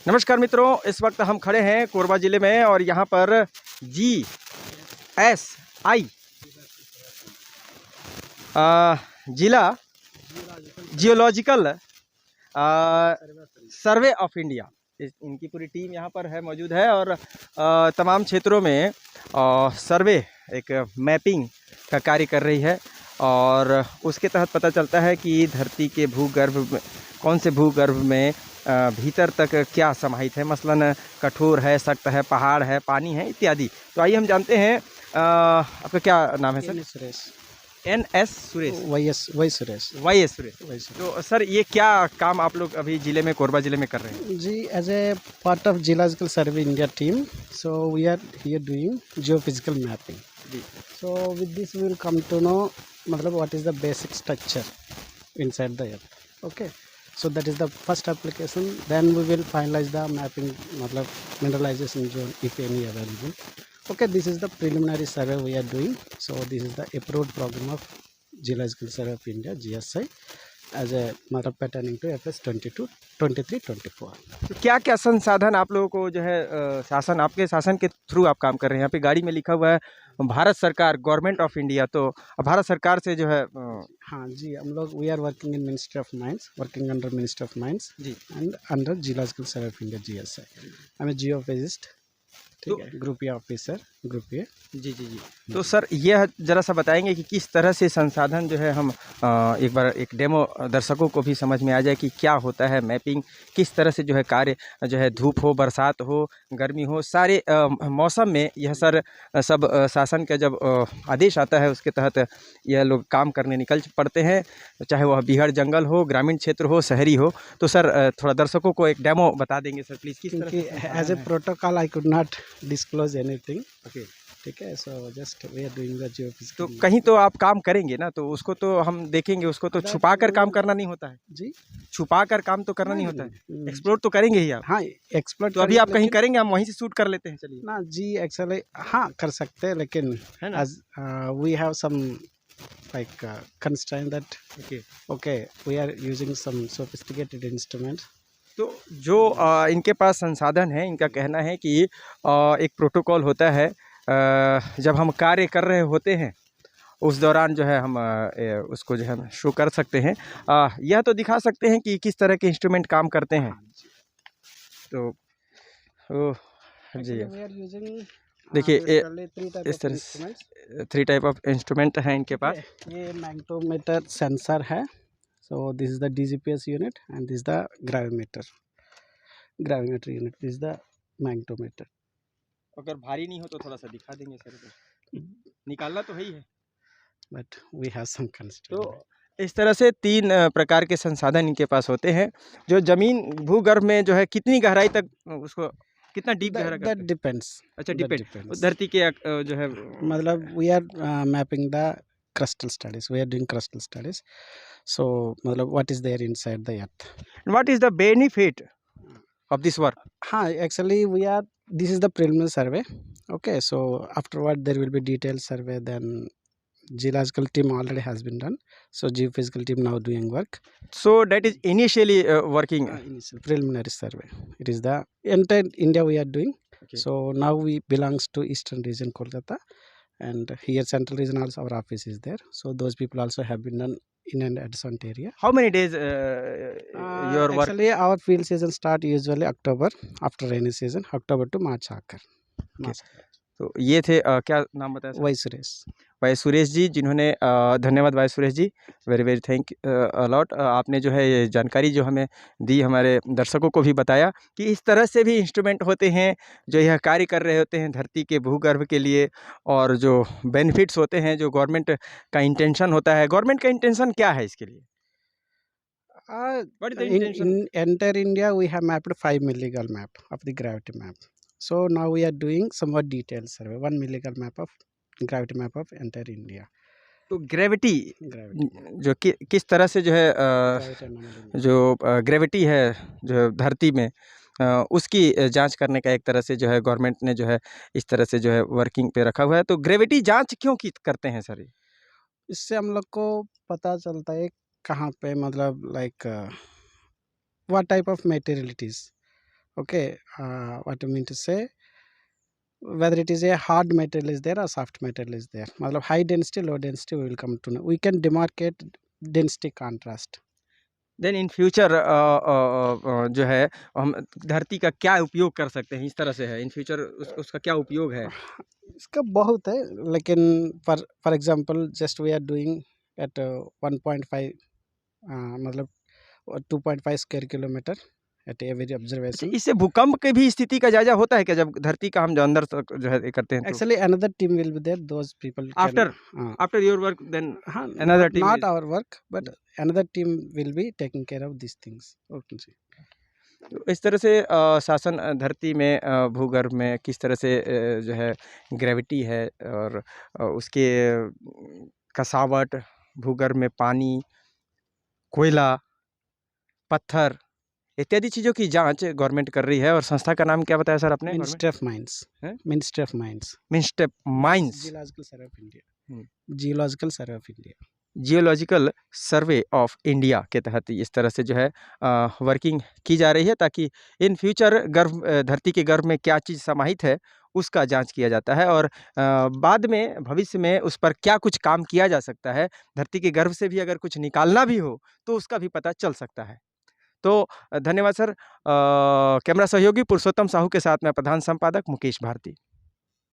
नमस्कार मित्रों, इस वक्त हम खड़े हैं कोरबा ज़िले में और यहाँ पर GSI जिला जियोलॉजिकल सर्वे ऑफ इंडिया, इनकी पूरी टीम यहाँ पर है मौजूद है और तमाम क्षेत्रों में सर्वे एक मैपिंग का कार्य कर रही है और उसके तहत पता चलता है कि धरती के भूगर्भ में कौन से भूगर्भ में भीतर तक क्या समाहित है, मसलन कठोर है, सख्त है, पहाड़ है, पानी है इत्यादि। तो आइए हम जानते हैं, आपका क्या नाम है sir? Suresh. NS Suresh, Y Suresh. YS Suresh. तो सर ये क्या काम आप लोग अभी ज़िले में, कोरबा ज़िले में कर रहे हैं? जी, as a part of geological survey India team, so we are here doing geophysical mapping. जी। So with this we will come to know मतलब what is the basic structure inside the earth. Okay, so that is the first application, then we will finalize the mapping matlab mineralization zone if any available. Okay, this is the preliminary survey we are doing. So this is the approved program of Geological Survey of India, GSI, as a matter pertaining to FS 22 23 24. तो क्या क्या संसाधन आप लोगों को जो है शासन, आपके शासन के थ्रू आप काम कर रहे हैं? यहाँ पे गाड़ी में लिखा हुआ है भारत सरकार, गवर्नमेंट ऑफ इंडिया, तो भारत सरकार से जो है हाँ जी, हम लोग we are working in ministry of mines, working under ministry of mines जी and under geological survey of India, GSI। I am geophysicist, ठीक है, group A officer, group A. जी जी जी। तो सर यह ज़रा सा बताएंगे कि किस तरह से संसाधन जो है हम एक बार एक डेमो दर्शकों को भी समझ में आ जाए कि क्या होता है मैपिंग, किस तरह से जो है कार्य जो है, धूप हो, बरसात हो, गर्मी हो, सारे मौसम में यह सर सब शासन का जब आदेश आता है उसके तहत यह लोग काम करने निकल पड़ते हैं, चाहे वह बीहड़ जंगल हो, ग्रामीण क्षेत्र हो, शहरी हो। तो सर थोड़ा दर्शकों को एक डेमो बता देंगे सर प्लीज़, किस तरह क्योंकि से as a protocol I could not disclose anything. Okay. ठीक है, so just we are doing the तो जियोफिजिकल। कहीं तो आप काम करेंगे ना, तो उसको तो हम देखेंगे, उसको तो छुपा कर काम करना नहीं होता है, जी, छुपा कर काम तो करना नहीं होता है, एक्सप्लोर तो करेंगे ही आप। हाँ, एक्सप्लोर तो अभी आप कहीं करेंगे, हम वहीं से शूट कर लेते हैं, चलिए। ना जी, एक्चुअली हाँ कर सकते हैं, लेकिन है ना? As we have some like constraint that okay. Okay we are using some sophisticated instruments. तो जो इनके पास संसाधन है, इनका कहना है कि एक प्रोटोकॉल होता है, जब हम कार्य कर रहे होते हैं उस दौरान जो है हम उसको जो है शो कर सकते हैं, यह तो दिखा सकते हैं कि किस तरह के इंस्ट्रूमेंट काम करते हैं। तो जी वी आर यूजिंग देखिए इस तरह इंस्ट्रूमेंट्स। से 3 टाइप ऑफ इंस्ट्रूमेंट हैं इनके पास। ये मैग्नेटोमीटर सेंसर है, so this is the DGPS unit and this the gravimeter unit, this the magnetometer. अगर भारी नहीं हो तो थोड़ा सा दिखा देंगे सर, निकालना तो है ही है। But we have some constraint. तो इस तरह से 3 प्रकार के संसाधन इनके पास होते हैं, जो ज़मीन भूगर्भ में जो है कितनी गहराई तक उसको, कितना डीप गहरा करते दैट हैं? डिपेंड्स। अच्छा, that डिपेंड depends. धरती के जो है मतलब we are mapping the crustal studies, we are doing crustal studies, so मतलब what is there inside the earth. What is the benefit of this work? हाँ, actually we are, this is the preliminary survey. Okay, so afterward there will be detailed survey, then geological team already has been done, so geophysical team now doing work. So that is initially working. Initial preliminary survey, it is the entire India we are doing. Okay. So now we belongs to eastern region Kolkata, and here central region also our office is there, so those people also have been done in an adjacent area. How many days your work? Actually our field season start usually October, after rainy season, October to March आकर। तो ये थे क्या नाम बताया sir? Y Suresh. Y Suresh ji, जिन्होंने धन्यवाद Y Suresh ji, very very thank a lot. आपने जो है ये जानकारी जो हमें दी, हमारे दर्शकों को भी बताया कि इस तरह से भी इंस्ट्रूमेंट होते हैं जो यह कार्य कर रहे होते हैं धरती के भूगर्भ के लिए, और जो बेनिफिट्स होते हैं, जो गवर्नमेंट का इंटेंशन होता है। गवर्नमेंट का इंटेंशन क्या है इसके लिए? What is the intention? In entire India we have mapped 5 milligal map of the gravity map, so now we are doing somewhat detailed survey, 1 milligal map of gravity map of entire India. तो gravity Gravity जो किस तरह से जो है gravity anomaly। जो gravity है जो धरती में, उसकी जांच करने का एक तरह से जो है गवर्नमेंट ने जो है इस तरह से जो है वर्किंग पे रखा हुआ है। तो ग्रेविटी जांच क्यों की करते हैं सर? इससे हम लोग को पता चलता है कहाँ पे मतलब like what type of material it is, Okay, what I mean to say, whether it is a hard material is there or soft material is there, मतलब high density, low density we will come to know. We can demarcate density contrast. Then in future जो है हम धरती का क्या उपयोग कर सकते हैं, इस तरह से है इन फ्यूचर उसका क्या उपयोग है? इसका बहुत है, लेकिन for example just we are doing at 1.5 मतलब 2.5 स्क्वायर किलोमीटर एट एवरी अच्छा, ऑब्जर्वेशन. इससे भूकंप की भी स्थिति का जायजा होता है क्या, जब धरती का हम जो अंदर तक जो है ये करते हैं तो? Actually, another team will be there. Those people can, after uh, after your work then huh, another team not our work, but another team will be taking care of these things. Okay. तो इस तरह से शासन धरती में भूगर्भ में किस तरह से जो है ग्रेविटी है और उसके कसावट, भूगर्भ में पानी, कोयला, पत्थर इत्यादि चीज़ों की जांच गवर्नमेंट कर रही है। और संस्था का नाम क्या बताया सर आपने? Ministry of Mines. हैं? Ministry of Mines. Ministry of mines, Geological Survey of India. Hmm. Geological Survey of India. Geological survey of India के तहत इस तरह से जो है वर्किंग की जा रही है, ताकि इन फ्यूचर धरती के गर्भ में क्या चीज़ समाहित है उसका जांच किया जाता है और बाद में भविष्य में उस पर क्या कुछ काम किया जा सकता है, धरती के गर्भ से भी अगर कुछ निकालना भी हो तो उसका भी पता चल सकता है। तो धन्यवाद सर। कैमरा सहयोगी पुरुषोत्तम साहू के साथ मैं प्रधान संपादक मुकेश भारती।